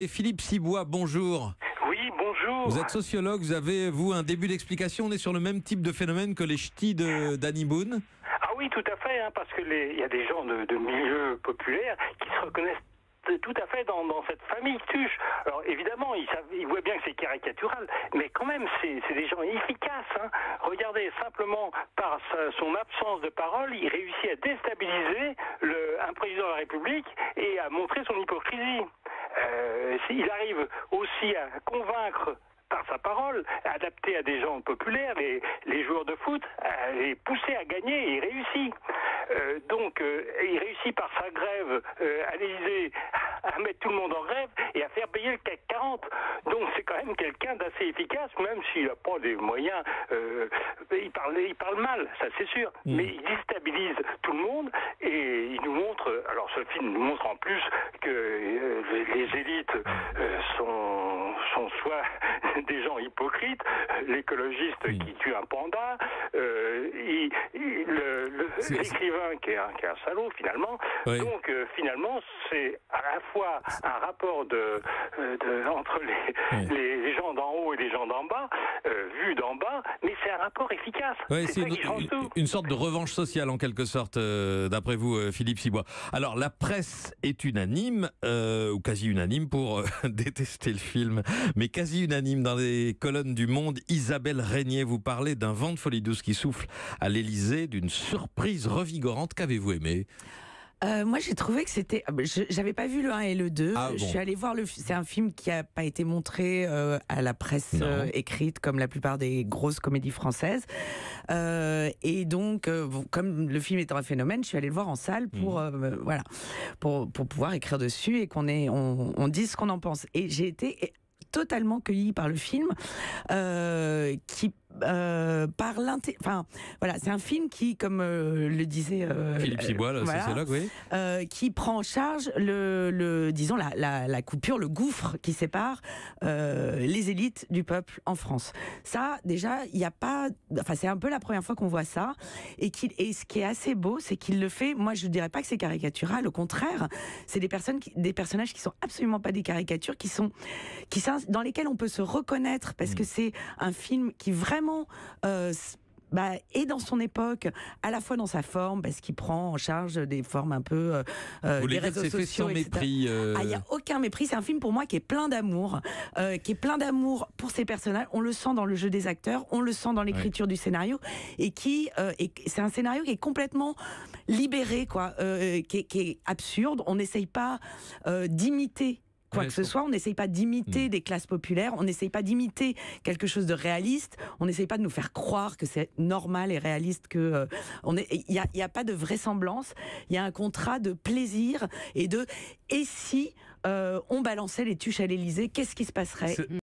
Et Philippe Cibois, bonjour. Oui, bonjour. Vous êtes sociologue, vous avez, vous, un début d'explication. On est sur le même type de phénomène que les ch'tis d'Annie Boone. Ah oui, tout à fait, parce que il y a des gens de milieux populaires qui se reconnaissent tout à fait dans cette famille Tuche. Alors évidemment, ils voient bien que c'est caricatural, mais quand même, c'est des gens efficaces. Regardez, simplement par son absence de parole, il réussit à déstabiliser un président de la République et à montrer son hypocrisie. Il arrive aussi à convaincre par sa parole, adapté à des gens populaires, les joueurs de foot, à les pousser à gagner, et il réussit. Il réussit par sa grève à l'Élysée à mettre tout le monde en grève et à faire payer le CAC 40. Donc c'est quand même quelqu'un d'assez efficace, même s'il n'a pas des moyens. Il parle mal, ça c'est sûr, mais il déstabilise tout le monde et il nous montre. Alors ce film nous montre en plus que les élites sont soit des gens hypocrites, l'écologiste qui tue un panda, l'écrivain qui est un salaud finalement. Oui. Donc finalement c'est à la fois un rapport entre les gens d'en haut et les gens d'en bas, vu d'en bas, mais c'est un rapport efficace. Oui, c'est une sorte de revanche sociale en quelque sorte, d'après vous, Philippe Cibois. Alors la presse est unanime, ou quasi unanime pour détester le film, mais quasi unanime dans les colonnes du Monde. Isabelle Régnier, vous parlez d'un vent de folie douce qui souffle à l'Élysée, d'une surprise revigorante. Qu'avez-vous aimé ? Moi j'ai trouvé que c'était... J'avais pas vu le 1 et le 2, je suis allée voir c'est un film qui a pas été montré à la presse écrite comme la plupart des grosses comédies françaises, et donc comme le film est un phénomène, je suis allée le voir en salle pour pouvoir écrire dessus et on dise ce qu'on en pense, et j'ai été totalement cueillie par le film qui c'est un film qui, comme le disait Philippe Cibois, le sociologue, oui, qui prend en charge disons la coupure, le gouffre qui sépare les élites du peuple en France. Ça, déjà, il n'y a pas, c'est un peu la première fois qu'on voit ça, et ce qui est assez beau, c'est qu'il le fait. Moi, je ne dirais pas que c'est caricatural, au contraire, c'est des personnages qui sont absolument pas des caricatures, dans lesquels on peut se reconnaître, parce que c'est un film qui vraiment est dans son époque, à la fois dans sa forme, parce qu'il prend en charge des formes un peu des réseaux sociaux, fait sans mépris. Il n'y a aucun mépris. C'est un film pour moi qui est plein d'amour, pour ses personnages. On le sent dans le jeu des acteurs, on le sent dans l'écriture du scénario, et c'est un scénario qui est complètement libéré, qui est absurde. On n'essaye pas d'imiter quoi que ce soit, on n'essaye pas d'imiter des classes populaires, on n'essaye pas d'imiter quelque chose de réaliste, on n'essaye pas de nous faire croire que c'est normal et réaliste, il n'y a pas de vraisemblance, il y a un contrat de plaisir et si on balançait les tuches à l'Élysée, qu'est-ce qui se passerait ?